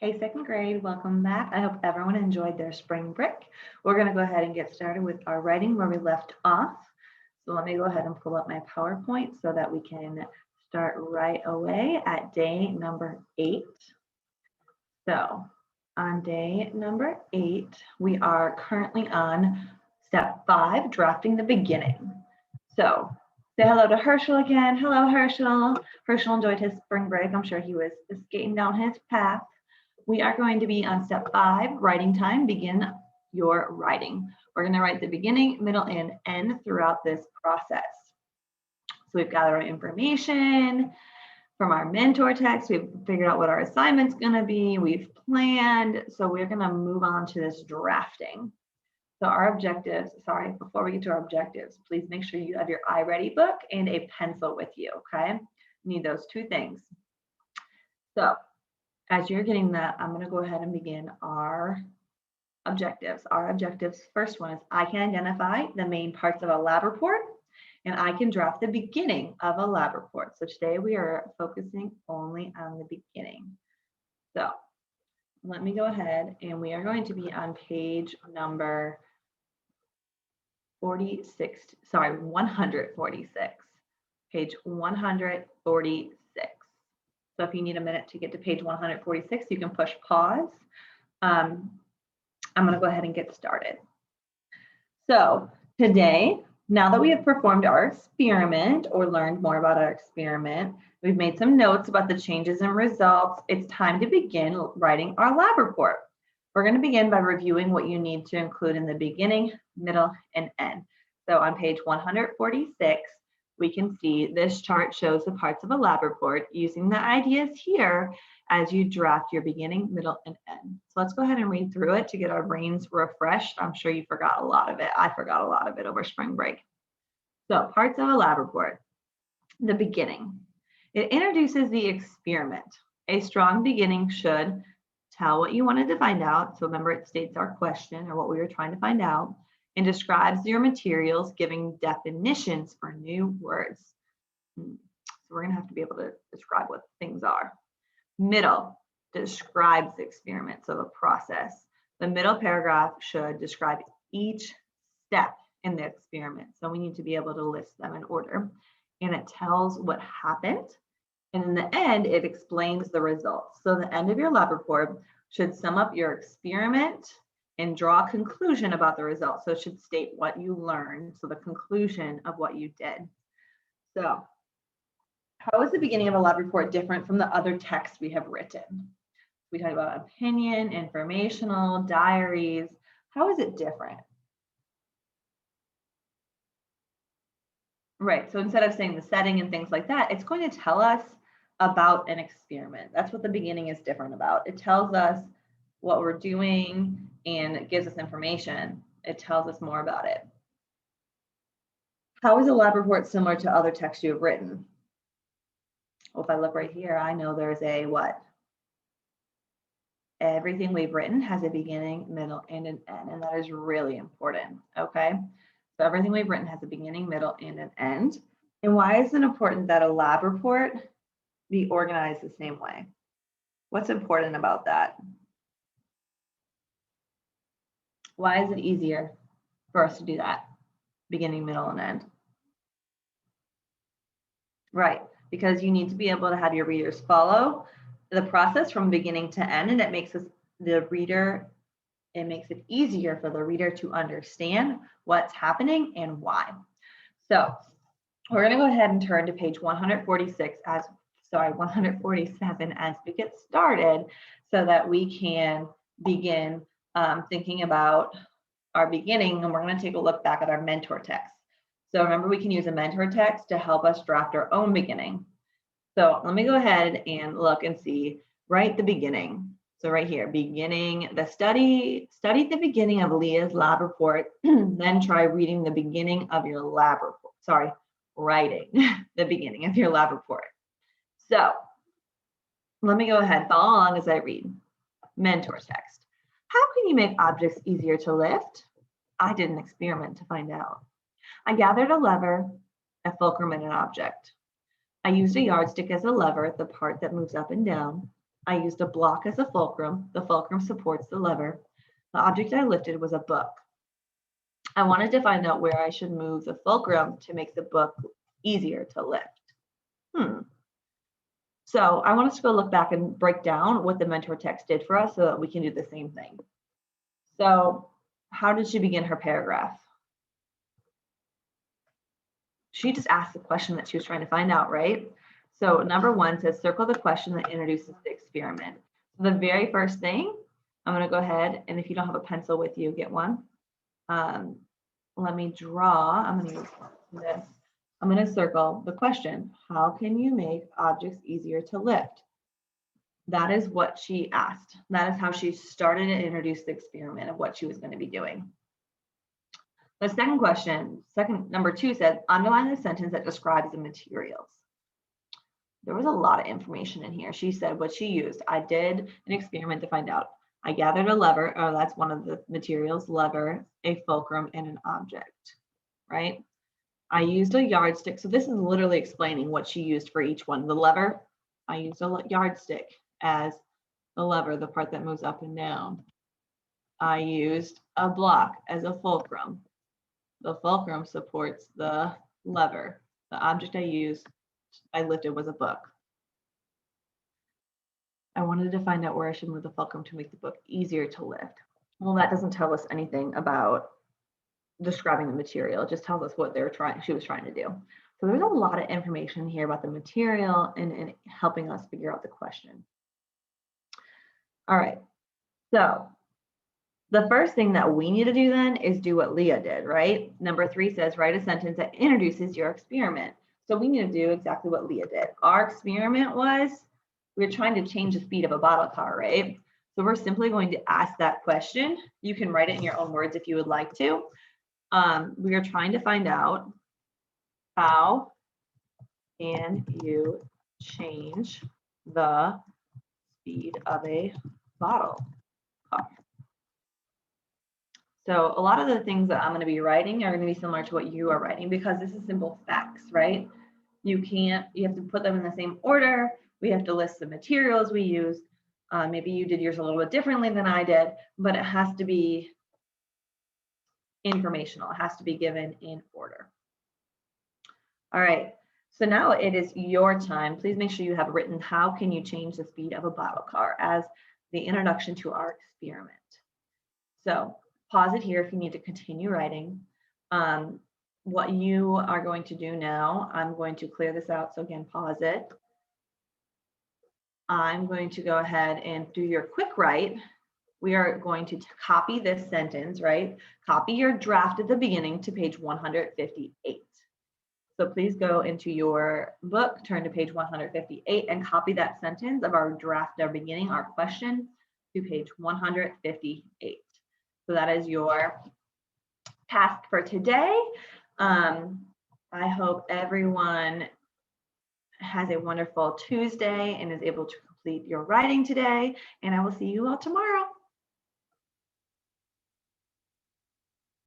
Hey, second grade, welcome back. I hope everyone enjoyed their spring break. We're going to go ahead and get started with our writing where we left off. So let me go ahead and pull up my PowerPoint so that we can start right away at day number 8. So on day number 8, we are currently on step 5, drafting the beginning. So say hello to Herschel again. Hello, Herschel. Herschel enjoyed his spring break. I'm sure he was skating down his path. We are going to be on step 5, writing time. Begin your writing. We're going to write the beginning, middle, and end throughout this process. So we've got our information from our mentor text. We've figured out what our assignment's going to be. We've planned. So we're going to move on to this drafting. So our objectives, before we get to our objectives, please make sure you have your iReady book and a pencil with you, okay? You need those 2 things. So as you're getting that, I'm going to go ahead and begin our objectives. Our objectives, first one is I can identify the main parts of a lab report, and I can draft the beginning of a lab report. So today we are focusing only on the beginning. So let me go ahead, and we are going to be on page number 146, page 146. So if you need a minute to get to page 146, you can push pause. I'm going to go ahead and get started. So today, now that we have performed our experiment or learned more about our experiment, we've made some notes about the changes and results. It's time to begin writing our lab report. We're going to begin by reviewing what you need to include in the beginning, middle, and end. So on page 146, we can see this chart shows the parts of a lab report using the ideas here as you draft your beginning, middle, and end. So let's go ahead and read through it to get our brains refreshed. I'm sure you forgot a lot of it. I forgot a lot of it over spring break. So parts of a lab report. The beginning. It introduces the experiment. A strong beginning should tell what you wanted to find out. So remember, it states our question or what we were trying to find out, and describes your materials, giving definitions for new words. So we're going to have to be able to describe what things are. Middle describes the experiment, so the process. The middle paragraph should describe each step in the experiment. So we need to be able to list them in order. And it tells what happened. And in the end, it explains the results. So the end of your lab report should sum up your experiment and draw a conclusion about the results. So it should state what you learned, so the conclusion of what you did. So how is the beginning of a lab report different from the other texts we have written? We talked about opinion, informational, diaries. How is it different? Right, so instead of saying the setting and things like that, it's going to tell us about an experiment. That's what the beginning is different about. It tells us what we're doing and it gives us information. It tells us more about it. How is a lab report similar to other texts you have written? Well, if I look right here, I know there's a what? Everything we've written has a beginning, middle, and an end, and that is really important, okay? So everything we've written has a beginning, middle, and an end. And why is it important that a lab report be organized the same way? What's important about that? Why is it easier for us to do that? Beginning, middle, and end. Right, because you need to be able to have your readers follow the process from beginning to end, and it makes it easier for the reader to understand what's happening and why. So we're going to go ahead and turn to page 147 as we get started so that we can begin thinking about our beginning, and we're going to take a look back at our mentor text. So remember, we can use a mentor text to help us draft our own beginning. So let me go ahead and look and see, write the beginning. So right here, beginning the study the beginning of Leah's lab report, then try reading the beginning of your lab report. Writing the beginning of your lab report. So let me go ahead, follow along as I read. Mentor text. How can you make objects easier to lift? I did an experiment to find out. I gathered a lever, a fulcrum, and an object. I used a yardstick as a lever, the part that moves up and down. I used a block as a fulcrum. The fulcrum supports the lever. The object I lifted was a book. I wanted to find out where I should move the fulcrum to make the book easier to lift. So I want us to go look back and break down what the mentor text did for us so that we can do the same thing. So how did she begin her paragraph? She just asked the question that she was trying to find out, right? So number 1 says, circle the question that introduces the experiment. So the very first thing, I'm going to go ahead, and if you don't have a pencil with you, get one. Let me draw. I'm going to use this. I'm going to circle the question. How can you make objects easier to lift? That is what she asked. That is how she started and introduced the experiment of what she was going to be doing. The second question, number 2 said, underline the sentence that describes the materials. There was a lot of information in here. She said what she used. I did an experiment to find out. I gathered a lever, or that's one of the materials, lever, a fulcrum, and an object, right? I used a yardstick. So this is literally explaining what she used for each one. The lever, I used a yardstick as the lever, the part that moves up and down. I used a block as a fulcrum. The fulcrum supports the lever. The object I lifted was a book. I wanted to find out where I should move the fulcrum to make the book easier to lift. Well, that doesn't tell us anything about describing the material. It just tells us what she was trying to do. So there's a lot of information here about the material and helping us figure out the question. All right. So the first thing that we need to do then is do what Leah did, right? Number 3 says, write a sentence that introduces your experiment. So we need to do exactly what Leah did. Our experiment was, we were trying to change the speed of a bottle car, right? So we're simply going to ask that question. You can write it in your own words if you would like to. We are trying to find out, how can you change the speed of a bottle car? So a lot of the things that I'm going to be writing are going to be similar to what you are writing because this is simple facts, right? You have to put them in the same order. We have to list the materials we used. Maybe you did yours a little bit differently than I did, but it has to be informational. It has to be given in order. All right, so now it is your time. Please make sure you have written, how can you change the speed of a bottle car as the introduction to our experiment. So pause it here if you need to continue writing. What you are going to do now, I'm going to clear this out. So again, pause it. I'm going to go ahead and do your quick write. We are going to copy this sentence, right? Copy your draft at the beginning to page 158. So please go into your book, turn to page 158 and copy that sentence of our draft, our beginning, our question to page 158. So that is your task for today. I hope everyone has a wonderful Tuesday and is able to complete your writing today. And I will see you all tomorrow.